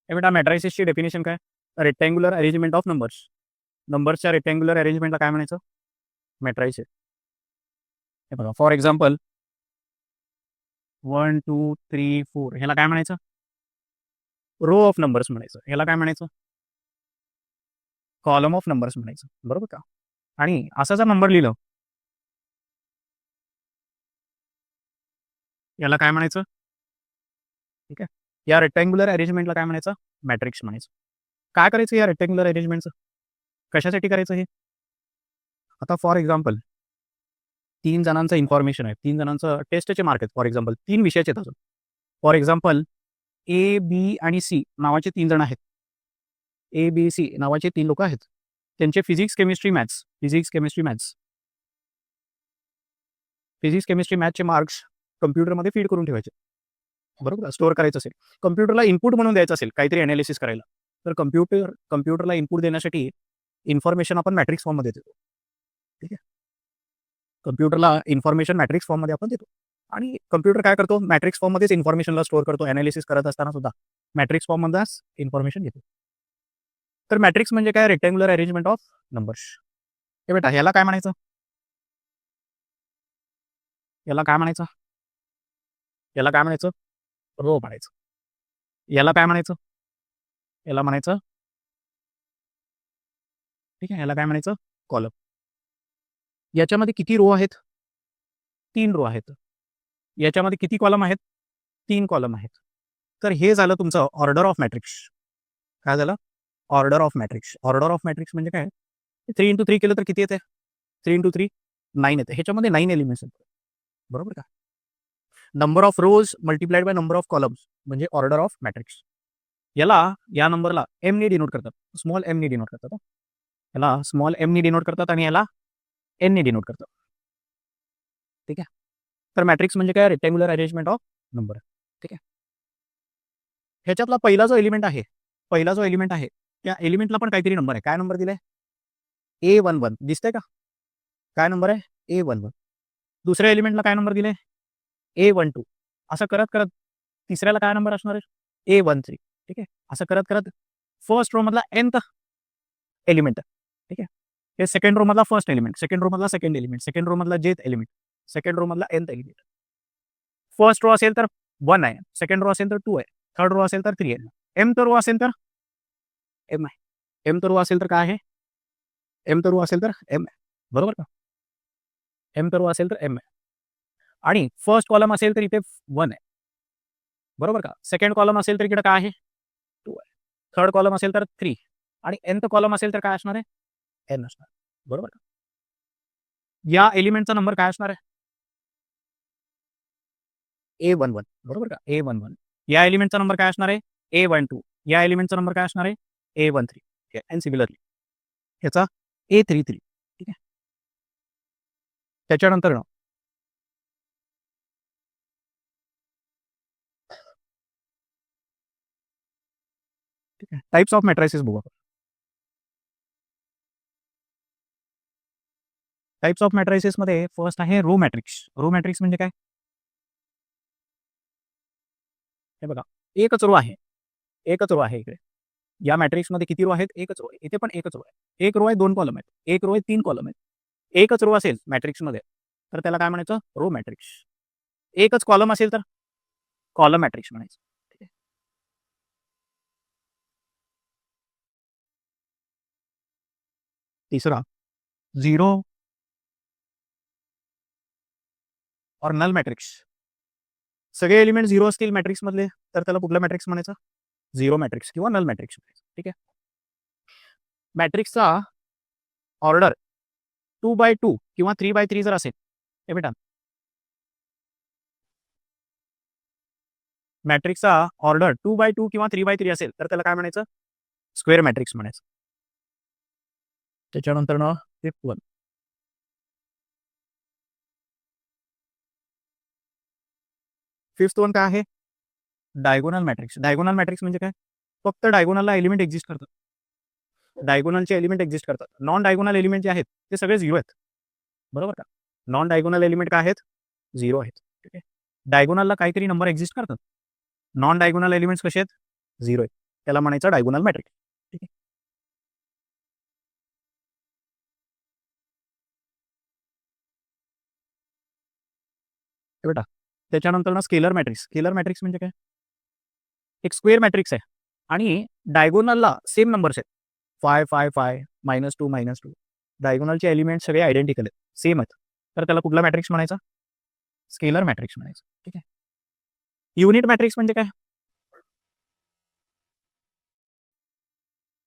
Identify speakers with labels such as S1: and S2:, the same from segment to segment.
S1: हे बेटा मॅट्रायसिसची डेफिनेशन काय? Rectangular arrangement of numbers. नंबर्सच्या रेक्टँग्युलर अरेंजमेंटला काय म्हणायचं? मॅट्रायसिस. हे बघा फॉर एक्झाम्पल 1 2 3 4 ह्याला काय म्हणायचं? रो ऑफ नंबर्स म्हणायचं. ह्याला काय म्हणायचं? कॉलम ऑफ नंबर्स म्हणायचं. बरोबर का? आणि असा जर नंबर लिहिलं याला काय म्हणायचं? ठीक आहे. या रेक्टँग्युलर अरेंजमेंटला काय म्हणायचं? मॅट्रिक्स म्हणायचं. काय करायचं या रेक्टँग्युलर अरेंजमेंटचं? कशासाठी करायचं हे? आता फॉर एक्झाम्पल 3 जणांचं इन्फॉर्मेशन आहे. 3 जणांचं टेस्टचे मार्क आहेत फॉर एक्झाम्पल. 3 विषयाचे आहेत अजून. फॉर एक्झाम्पल ए, बी आणि सी नावाचे 3 जण आहेत. ए, बी, सी नावाचे 3 लोकं आहेत. त्यांचे फिजिक्स, केमिस्ट्री, मॅथ्स मॅथ्सचे मार्क्स कॉम्प्युटरमध्ये फीड करून ठेवायचे. बरोबर, स्टोअर करायचं असेल. कॉम्प्युटरला इनपुट म्हणून द्यायचं असेल काहीतरी एनालिसिस करायला, तर कॉम्प्युटरला इनपुट देण्यासाठी इन्फॉर्मेशन आपण मॅट्रिक्स फॉर्ममध्ये देतो. ठीक आहे. कॉम्प्युटरला इन्फॉर्मेशन मॅट्रिक्स फॉर्ममध्ये आपण देतो आणि कॉम्प्युटर काय करतो? मॅट्रिक्स फॉर्ममध्येच इन्फॉर्मेशनला स्टोअर करतो. एनालिसिस करत असताना सुद्धा मॅट्रिक्स फॉर्ममध्येच इन्फॉर्मेशन घेतो. तर मॅट्रिक्स म्हणजे काय? Rectangular arrangement of numbers. हे बेटा ह्याला काय म्हणायचं? याला काय म्हणायचं? याला काय म्हणायचं? रो म्हणायचं. याला काय म्हणायचं? याला म्हणायचं ठीक आहे. याला काय म्हणायचं? कॉलम. याच्यामध्ये किती रो आहेत? 3 रो आहेत. याच्यामध्ये किती कॉलम आहेत? 3 कॉलम आहेत. तर हे झालं तुमचं ऑर्डर ऑफ मॅट्रिक्स. काय झालं? Order of matrix. Order of matrix म्हणजे काय? 3 × 3 केलं तर किती येते? 3 × 3 9 येते. ह्याच्यामध्ये 9 एलिमेंट्स आहेत. बरोबर का? Number of rose multiplied by number of columns म्हणजे ऑर्डर ऑफ मॅट्रिक्स. या नंबरला एम ने डिनोट करतात. स्मॉल एम ने डिनोट करतात. याला स्मॉल एम ने डिनोट करतात आणि याला एन ने डिनोट करतात. ठीक आहे. तर मॅट्रिक्स म्हणजे काय? Rectangular arrangement of number. ठीक आहे. ह्याच्यातला पहिला जो एलिमेंट आहे त्या एलिमेंटला पण काहीतरी नंबर आहे. काय नंबर दिलाय? A11 दिसतंय का? काय नंबर आहे? A11. दुसऱ्या एलिमेंटला काय नंबर दिले? A12. असं करत करत तिसऱ्याला काय नंबर असणार आहे? A13. ठीक आहे. असं करत करत फर्स्ट रो मधला nth एलिमेंट. ठीक आहे. हे सेकंड रो मधला फर्स्ट एलिमेंट, सेकंड रो मधला सेकंड एलिमेंट, सेकंड रो मधला जेथ एलिमेंट, सेकंड रो मधला nth एलिमेंट. फर्स्ट रो असेल तर 1 आहे, सेकंड रो असेल तर 2 आहे, थर्ड रो असेल तर 3 आहे. एम रो असेल तर एम आहे. एम रो असेल तर काय आहे? एम रो असेल तर एम आहे. बरोबर का? एम रो असेल तर एम आहे. आणि फर्स्ट कॉलम असेल तर इथे 1 आहे. बरोबर का? सेकंड कॉलम असेल तर इकडे काय आहे? 2 आहे. थर्ड कॉलम असेल तर 3 आणि nth कॉलम असेल तर काय असणार आहे? n असणार. बरोबर का? या एलिमेंटचा नंबर काय असणार आहे? A11. बरोबर का? A11. या एलिमेंटचा नंबर काय असणार आहे? A12. या एलिमेंटचा नंबर काय असणार आहे? A13. ठीक आहे. अँड सिमिलरली ह्याचा A33. ठीक आहे. त्याच्यानंतर ठीक आहे. टाइप्स ऑफ मॅट्रायसिस बघू आपण. टाइप्स ऑफ मॅट्रायसिसमध्ये फर्स्ट आहे रो मॅट्रिक्स. रो मॅट्रिक्स म्हणजे काय? हे बघा, एकच रो आहे. एकच रो आहे इकडे. या मॅट्रिक्समध्ये किती रो आहेत? एकच रो आहे. इथे पण एकच रो आहे. एक रो आहे, 2 कॉलम आहेत. एक रो आहे, 3 कॉलम आहेत. एकच रो असेल मॅट्रिक्समध्ये तर त्याला काय म्हणायचं? Row matrix. एकच कॉलम असेल तर कॉलम मॅट्रिक्स म्हणायचं. ठीक आहे. तिसरा 0 और नल मॅट्रिक्स. सगळे एलिमेंट 0 असतील मॅट्रिक्समधले तर त्याला कुठलं मॅट्रिक्स म्हणायचं? 0 मॅट्रिक्स किंवा नल मॅट्रिक्स म्हणायचं. ठीक आहे. मॅट्रिक्सचा ऑर्डर 2x2 किंवा 3x3 जर असेल, हे बेटा मॅट्रिक्सचा ऑर्डर 2x2 किंवा 3x3 असेल तर त्याला काय म्हणायचं? स्क्वेअर मॅट्रिक्स म्हणायचं. त्याच्यानंतर फिफ्थ वन काय आहे? Diagonal matrix. डायगोनल मॅट्रिक्स म्हणजे काय? फक्त डायगोनलला एलिमेंट एक्झिस्ट करतात. डायगोनलचे एलिमेंट एक्झिस्ट करतात. नॉन डायगोनल एलिमेंट जे आहेत ते सगळे 0 आहेत. बरोबर का? नॉन डायगोनल एलिमेंट काय आहेत? 0 आहेत. ठीक आहे. डायगोनलला काहीतरी नंबर एक्झिस्ट करतात. नॉन डायगोनल एलिमेंट्स कसे आहेत? 0 आहेत. त्याला म्हणायचं डायगोनल मॅट्रिक्स. ठीक आहे. बेटा त्याच्यानंतर ना स्केलर मॅट्रिक्स म्हणजे काय? एक स्क्वेअर मॅट्रिक्स आहे आणि डायगोनलला सेम नंबर्स आहेत, 5 -2 डायगोनलचे एलिमेंट सगळे आयडेंटिकल आहेत, सेम आहेत. तर त्याला कुठला मॅट्रिक्स म्हणायचा? स्केलर मॅट्रिक्स म्हणायचं. ठीक आहे. युनिट मॅट्रिक्स म्हणजे काय?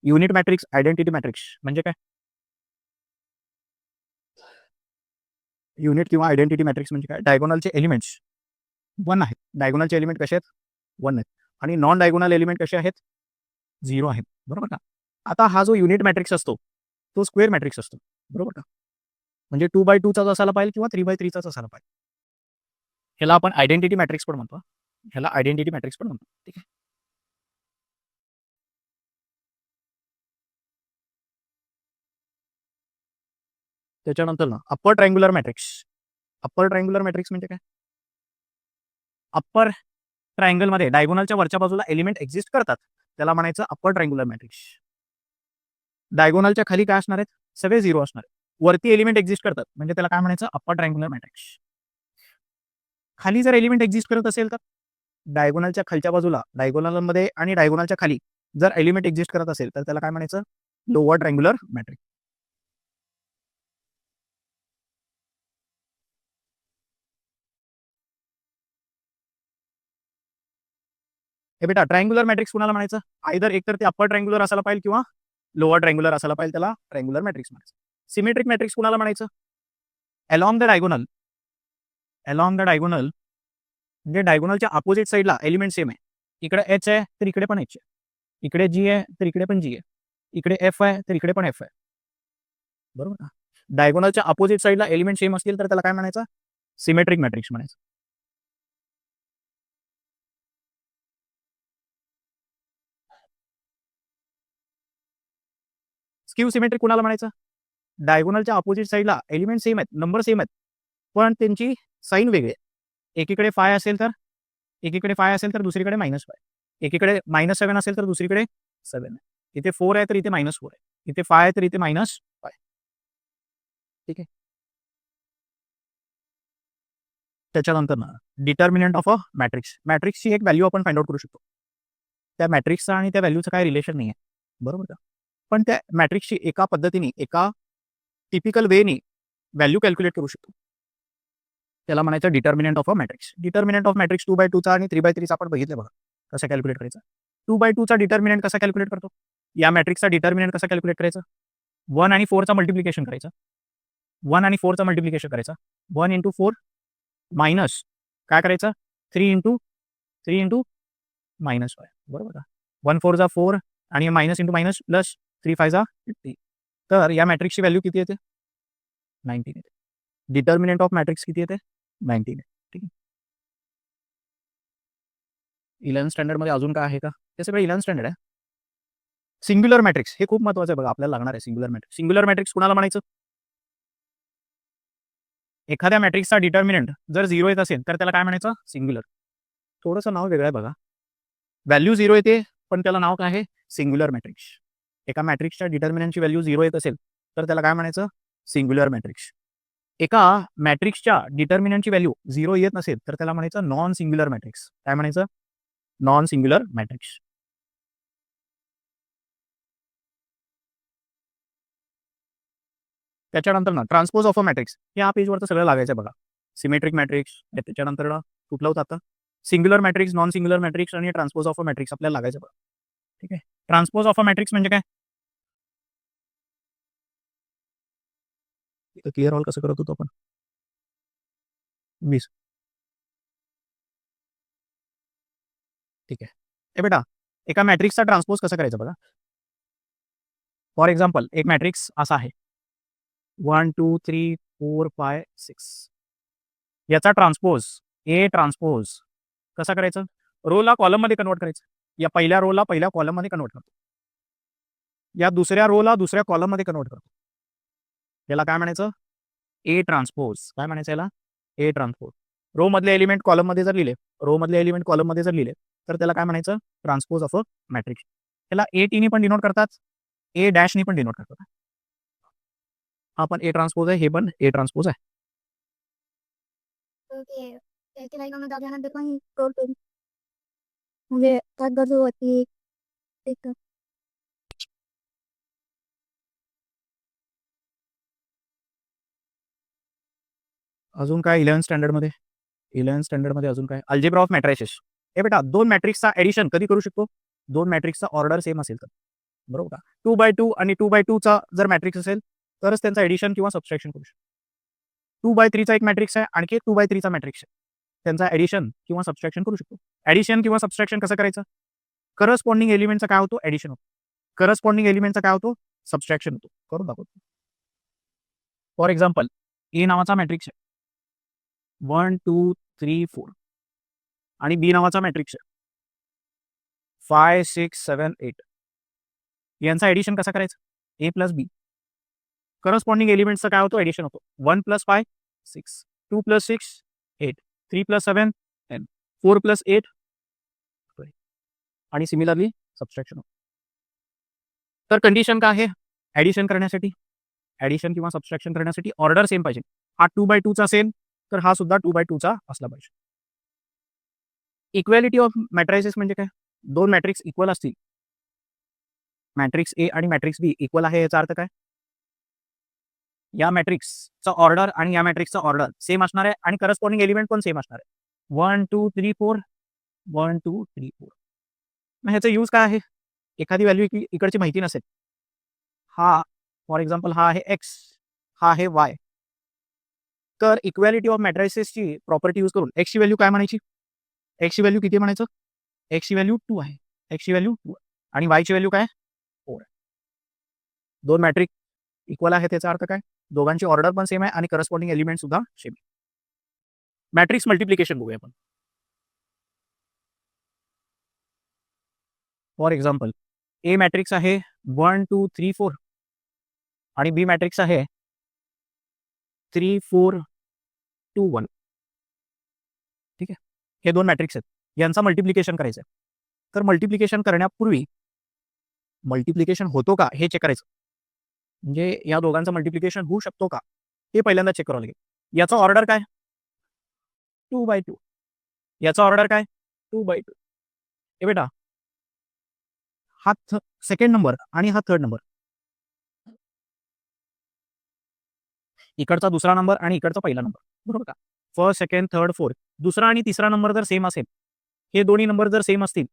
S1: युनिट मॅट्रिक्स, आयडेंटिटी मॅट्रिक्स म्हणजे काय? युनिट किंवा आयडेंटिटी मॅट्रिक्स म्हणजे काय? डायगोनलचे एलिमेंट्स 1 आहेत. डायगोनलचे एलिमेंट कसे आहेत? 1 आहेत. आणि नॉन डायगोनल एलिमेंट कसे आहेत? 0 आहेत. बरोबर का? आता हा जो युनिट मॅट्रिक्स असतो तो स्क्वेअर मॅट्रिक्स असतो. बरोबर का? म्हणजे 2x2 चाच असायला पाहिजे किंवा 3x3 चाच असायला पाहिजे. ह्याला आपण आयडेंटिटी मॅट्रिक्स पण म्हणतो. ह्याला आयडेंटिटी मॅट्रिक्स पण म्हणतो. ठीक आहे. त्याच्यानंतर ना upper triangular matrix. Upper triangular matrix म्हणजे काय? अप्पर ट्रायंगलमध्ये डायगोनलच्या वरच्या बाजूला एलिमेंट एक्झिस्ट करतात, त्याला म्हणायचं अप्पर ट्रायंग्युलर मॅट्रिक्स. डायगोनलच्या खाली काय असणार आहेत? सगळे 0 असणार आहेत. वरती एलिमेंट एक्झिस्ट करतात म्हणजे त्याला काय म्हणायचं? Upper triangular matrix. खाली जर एलिमेंट एक्झिस्ट करत असेल तर डायगोनलच्या खालच्या बाजूला, डायगोनलमध्ये आणि डायगोनलच्या खाली जर एलिमेंट एक्झिस्ट करत असेल तर त्याला काय म्हणायचं? Lower triangular matrix. हे बेटा ट्रायंग्युलर मॅट्रिक्स कुणाला म्हणायचं? आयदर एकतर ते अप्पर ट्रायंग्युलर असायला पाहिजे किंवा लोअर ट्रायंग्युलर असायला पाहिजे, त्याला ट्रायंग्युलर मॅट्रिक्स म्हणायचं. सिमेट्रिक मॅट्रिक्स कुणाला म्हणायचं? Along the diagonal, along the diagonal म्हणजे डायगोनलच्या अपोजिट साईडला एलिमेंट सेम आहे. इकडे एच आहे तर इकडे पण एच आहे, इकडे जी आहे तर इकडे पण जी आहे, इकडे एफ आहे तर इकडे पण एफ आहे. बरोबर ना? डायगोनलच्या अपोजिट साईडला एलिमेंट सेम असतील तर त्याला काय म्हणायचं? सिमेट्रिक मॅट्रिक्स म्हणायचं. स्क्यू सिमेट्रिक कुणाला म्हणायचं? डायगोनलच्या अपोजिट साईडला एलिमेंट सेम आहेत, नंबर सेम आहेत, पण त्यांची साईन वेगळी आहे. एकीकडे फाय असेल तर दुसरीकडे -5. एकीकडे -7 असेल तर दुसरीकडे 7 आहे. इथे 4 आहे तर इथे -4 आहे. इथे 5 आहे तर इथे -5. ठीक आहे. त्याच्यानंतर ना डिटर्मिनंट ऑफ अ मॅट्रिक्स. मॅट्रिक्सची एक व्हॅल्यू आपण फाइंड आउट करू शकतो. त्या मॅट्रिक्सचा आणि त्या व्हॅल्यूचं काही रिलेशन नाही आहे. बरोबर का? पण त्या मॅट्रिक्सची एका पद्धतीने, एका टिपिकल वेनी व्हॅल्यू कॅल्क्युलेट करू शकतो. त्याला म्हणायचं determinant of a matrix. Determinant of matrix 2x2 चा आणि 3x3 चा आपण बघितलं बघा. कसं कॅल्क्युलेट करायचं? 2x2 चा डिटर्मिनंट कसा कॅल्क्युलेट करतो? या मॅट्रिक्सचा डिटर्मिनंट कसा कॅल्क्युलेट करायचं? 1 आणि 4 चा मल्टिप्लिकेशन करायचं. 1 आणि 4 चा मल्टिप्लिकेशन करायचं. 1 इंटू 4 मायनस काय करायचं? 3 इंटू -5. बरोबर का? 1 4 जा 4 आणि मायनस इंटू मायनस प्लस 3 5 जा 50. तर या मॅट्रिक्सची व्हॅल्यू किती येते? 19 येते. डिटर्मिनंट ऑफ मॅट्रिक्स किती येते? 19 आहे. ठीक आहे. 11th स्टँडर्डमध्ये अजून काय आहे का? ते सगळं 11th स्टँडर्ड आहे. सिंग्युलर मॅट्रिक्स हे खूप महत्त्वाचं आहे बघा, आपल्याला लागणार आहे सिंग्युलर मॅट्रिक्स. सिंग्युलर मॅट्रिक्स कुणाला म्हणायचं? एखाद्या मॅट्रिक्सचा डिटर्मिनंट जर 0 येत असेल तर त्याला काय म्हणायचं? सिंग्युलर. थोडंसं नाव वेगळं आहे बघा. व्हॅल्यू 0 येते पण त्याला नाव काय आहे? Singular matrix. एका मॅट्रिक्सच्या डिटर्मिनंटची व्हॅल्यू 0 येत असेल तर त्याला काय म्हणायचं? Singular matrix. एका मॅट्रिक्सच्या डिटर्मिनंटची व्हॅल्यू 0 येत नसेल तर त्याला म्हणायचं नॉन सिंग्युलर मॅट्रिक्स. काय म्हणायचं? Non singular matrix. त्याच्यानंतर ना ट्रान्सपोज ऑफ अ मॅट्रिक्स. या पेजवरचं सगळं लागायचं बघा. सिमेट्रिक मॅट्रिक्स, त्याच्यानंतर कुठलं होतं आता? Singular matrix, non singular matrix आणि ट्रान्सपोज ऑफ अ मॅट्रिक्स आपल्याला लागायचं बघा. ठीक आहे. ट्रान्सपोज ऑफ अ मॅट्रिक्स म्हणजे काय? क्लिअर ऑल कसं करत होतो आपण? 20. ठीक आहे. ए बेटा एका मॅट्रिक्सचा ट्रान्सपोज कसा करायचा बघा. फॉर एक्झाम्पल एक मॅट्रिक्स असा आहे 1 2 3 4 5 6. याचा ट्रान्सपोज ए ट्रान्सपोज कसा करायचं? रोला कॉलममध्ये कन्वर्ट करायचं. या पहिल्या रोला पहिल्या कॉलममध्ये कन्वर्ट करतो. या दुसऱ्या रोला दुसऱ्या कॉलममध्ये कन्वर्ट करतो. याला काय म्हणायचं? ए ट्रान्सपोज. काय म्हणायचं याला? ए ट्रान्सपोज. रो मधले एलिमेंट कॉलममध्ये जर लिहिले तर त्याला काय म्हणायचं? Transpose of a matrix. त्याला ए टीने पण डिनोट करतात, ए डॅशनी पण डिनोट करतात. हा पण ए ट्रान्सपोज आहे, हे पण ए ट्रान्सपोज आहे. म्हणजे अजून काय 11th स्टँडर्डमध्ये? 11th स्टँडर्डमध्ये अजून काय? Algebra of matrices. हे बेटा 2 मॅट्रिक्सचा ॲडिशन कधी करू शकतो? 2 मॅट्रिक्सचा ऑर्डर सेम असेल तर, बरोबर का? 2x2 आणि 2x2 चा जर मॅट्रिक्स असेल तरच त्यांचा ॲडिशन किंवा सबट्रॅक्शन करू शकतो. 2x3 चा एक मॅट्रिक्स आहे, आणखी एक 2x3 चा मॅट्रिक्स आहे. त्यांचा ॲडिशन किंवा सबट्रॅक्शन करू शकतो. ॲडिशन किंवा सबट्रॅक्शन कसं करायचं? करस्पॉन्डिंग एलिमेंटचा काय होतो? ॲडिशन होतो. करस्पॉन्डिंग एलिमेंटचा काय होतो? सबट्रॅक्शन होतो. करून दाखवतो. फॉर एक्झाम्पल, ए नावाचा मॅट्रिक्स आहे. 1 2 3 4 आणि बी नावाचा मॅट्रिक्स आहे. 5 6 7 8. यांचा ॲडिशन कसा करायचं? ए प्लस बी. करस्पॉन्डिंग एलिमेंटचा काय होतो? ॲडिशन होतो. 1 + 5 6, 2 + 6 8, 3 + 7 10, 4 + 8 12. आणि सिमिलरली सबट्रॅक्शन होतो. तर कंडिशन काय आहे ॲडिशन करण्यासाठी? ॲडिशन किंवा सबट्रॅक्शन करण्यासाठी ऑर्डर सेम पाहिजे. हा 2x2 चा असेल तर हा सुद्धा 2x2 चा असला पाहिजे. इक्वॅलिटी ऑफ मॅट्रायसेस म्हणजे काय? 2 मॅट्रिक्स इक्वल असतील, मॅट्रिक्स ए आणि मॅट्रिक्स बी इक्वल आहे, याचा अर्थ काय? या मॅट्रिक्सचा ऑर्डर आणि या मॅट्रिक्सचा ऑर्डर सेम असणार आहे आणि करस्पॉन्डिंग एलिमेंट पण सेम असणार आहे. 1 2 3 4 1 2 3 4. मग ह्याचा यूज काय आहे? एखादी व्हॅल्यू इकडची माहिती नसेल, हा फॉर एक्झाम्पल हा आहे एक्स, हा आहे वाय, तर इक्वॅलिटी ऑफ मॅट्रायसेसची प्रॉपर्टी यूज करून एक्सची व्हॅल्यू काय म्हणायची? एक्सची व्हॅल्यू किती म्हणायचं? एक्सची व्हॅल्यू 2 आहे. एक्सची व्हॅल्यू 2 आणि वायची व्हॅल्यू काय? 4 आहे. 2 मॅट्रिक्स इक्वल आहे, त्याचा अर्थ काय? दोघांची ऑर्डर पण सेम आहे आणि करस्पॉन्डिंग एलिमेंट सुद्धा सेम आहे. मॅट्रिक्स मल्टिप्लिकेशन बघूया आपण. फॉर एक्झाम्पल, ए मॅट्रिक्स आहे 1 2 3 4 आणि बी मॅट्रिक्स आहे 3 4 2 1. ठीक आहे, हे 2 मॅट्रिक्स आहेत, यांचा मल्टिप्लिकेशन करायचं आहे. तर मल्टिप्लिकेशन करण्यापूर्वी मल्टिप्लिकेशन होतो का हे चेक करायचं. म्हणजे या दोघांचं मल्टिप्लिकेशन होऊ शकतो का हे पहिल्यांदा चेक करावं लागेल. याचा ऑर्डर काय? 2x2. याचा ऑर्डर काय? 2x2. हे बेटा, हा सेकंड नंबर आणि हा थर्ड नंबर, इकडचा दुसरा नंबर आणि इकडचा पहिला नंबर, बरोबर का? फर्स्ट सेकंड थर्ड फोर्थ, दुसरा आणि तिसरा नंबर जर सेम असेल, हे दोन्ही नंबर जर सेम असतील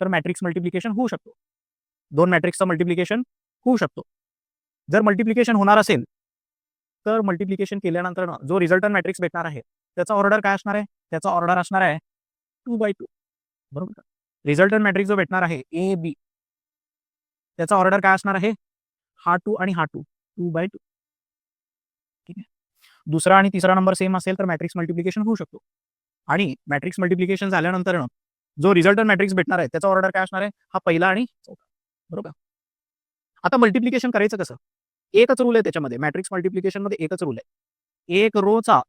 S1: तर मॅट्रिक्स मल्टिप्लिकेशन होऊ शकतो. 2 मॅट्रिक्सचं मल्टिप्लिकेशन होऊ शकतो. जर मल्टिप्लिकेशन होणार असेल तर मल्टिप्लिकेशन केल्यानंतर जो रिझल्टंट मॅट्रिक्स भेटणार आहे त्याचा ऑर्डर काय असणार आहे? त्याचा ऑर्डर असणार आहे 2x2, बरोबर का? रिझल्टंट मॅट्रिक्स जो भेटणार आहे ए बी, त्याचा ऑर्डर काय असणार आहे? हा 2 आणि हा 2, 2x2. ठीक आहे, दुसरा आणि तिसरा नंबर सेम असेल तर मॅट्रिक्स मल्टिप्लिकेशन होऊ शकतो. आणि मॅट्रिक्स मल्टिप्लिकेशन झाल्यानंतर जो रिझल्टंट मॅट्रिक्स भेटणार आहे त्याचा ऑर्डर काय असणार आहे? हा पहिला आणि चौथा, बरोबर. आता मल्टिप्लिकेशन करायचं कसं? एकच रूल आहे त्याच्यामध्ये, मॅट्रिक्स मल्टिप्लिकेशन मध्ये एकच रूल आहे. एक रोचा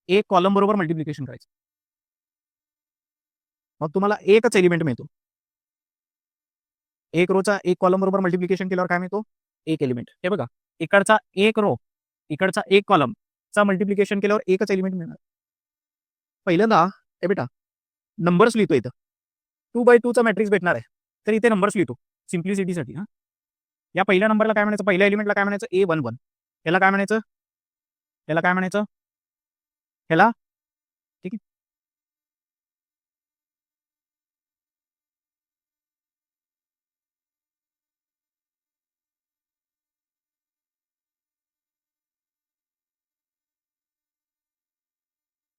S1: एक कॉलम बरोबर मल्टिप्लिकेशन करायचं, मग तुम्हाला एकच एलिमेंट मिळतो. एक रोचा एक कॉलम बरोबर मल्टिप्लिकेशन केल्यावर काय मिळतो? एक एलिमेंट. हे बघा, इकडचा एक रो, इकडचा एक कॉलम चा मल्टिप्लिकेशन केल्यावर एकच एलिमेंट मिळणार. पहिल्यांदा हे बेटा नंबर्स लिहितो इथं. 2x2 चा मॅट्रिक्स भेटणार आहे तर इथे नंबर्स लिहितो सिम्प्लिसिटीसाठी. हा, या पहिल्या नंबरला काय म्हणायचं? पहिल्या एलिमेंटला काय म्हणायचं? A11. याला काय म्हणायचं? याला काय म्हणायचं? ह्याला, ठीक आहे.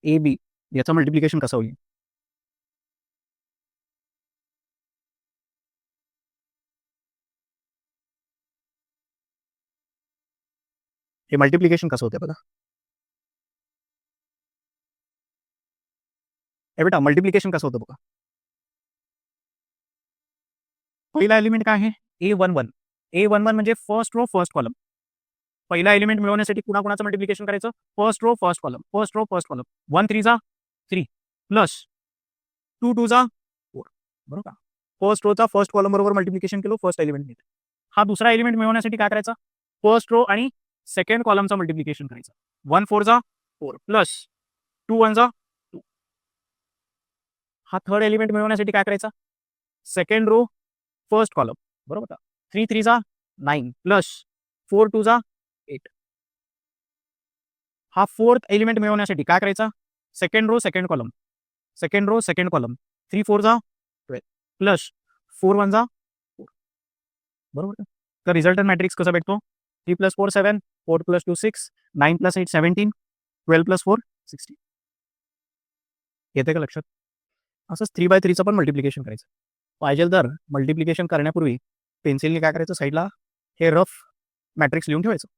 S1: ए बी याचं मल्टिप्लिकेशन कसं होईल? हे मल्टिप्लिकेशन कसं होतं बघा. हे बेटा मल्टिप्लिकेशन कसं होतं बघा. पहिला एलिमेंट काय आहे? A11. A11 म्हणजे फर्स्ट रो फर्स्ट कॉलम. पहिला एलिमेंट मिळवण्यासाठी कुणाकुणाचं मल्टिप्लिकेशन करायचं? First row first column, first row first column. 1 3 जा 3 प्लस 2 2 जा 4, बरोबर का? फर्स्ट रोचा फर्स्ट कॉलम बरोबर मल्टिप्लिकेशन केलं, फर्स्ट एलिमेंट मिळते. हा दुसरा एलिमेंट मिळवण्यासाठी काय करायचा, फर्स्ट रो आणि सेकंड कॉलमचा मल्टिप्लिकेशन करायचं. 1 4 जा 4 प्लस 2 1 जा 2. हा थर्ड एलिमेंट मिळवण्यासाठी काय करायचा, सेकंड रो फर्स्ट कॉलम बरोबर का, 3 3 जा 9 प्लस 4 2 जा 8. हा फोर्थ एलिमेंट मिळवण्यासाठी काय करायचा, second row second column, second row second column, 3 4 जा 12 प्लस 4 1 जा 4 बरोबर का. तर रिझल्टंट मॅट्रिक्स कसा भेटतो, 3 प्लस 4 7 4 प्लस 2 6 9 प्लस 8 17 12 प्लस 4 16. येते का लक्षात. असंच 3/3चं पण मल्टिप्लिकेशन करायचं. पाहिजे तर मल्टिप्लिकेशन करण्यापूर्वी पेन्सिलने काय करायचं, साईडला हे रफ मॅट्रिक्स लिहून ठेवायचं.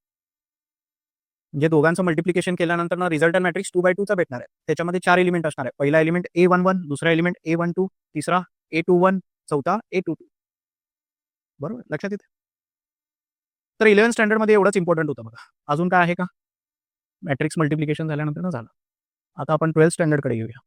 S1: म्हणजे दोघांचं मल्टिप्लिकेशन केल्यानंतर ना रिझल्टंट मॅट्रिक्स 2/2चा भेटणार आहे. त्याच्यामध्ये 4 एलिमेंट असणार आहे. पहिला एलिमेंट A11, दुसरा एलिमेंट A12, तिसरा A21, चौथा A22. बरोबर लक्षात येते. तर 11th स्टँडर्डमध्ये एवढंच इम्पॉर्टंट होतं बघा. अजून काय आहे का, मॅट्रिक्स मल्टिप्लिकेशन झाल्यानंतर ना झालं. आता आपण 12th स्टँडर्डकडे येऊया.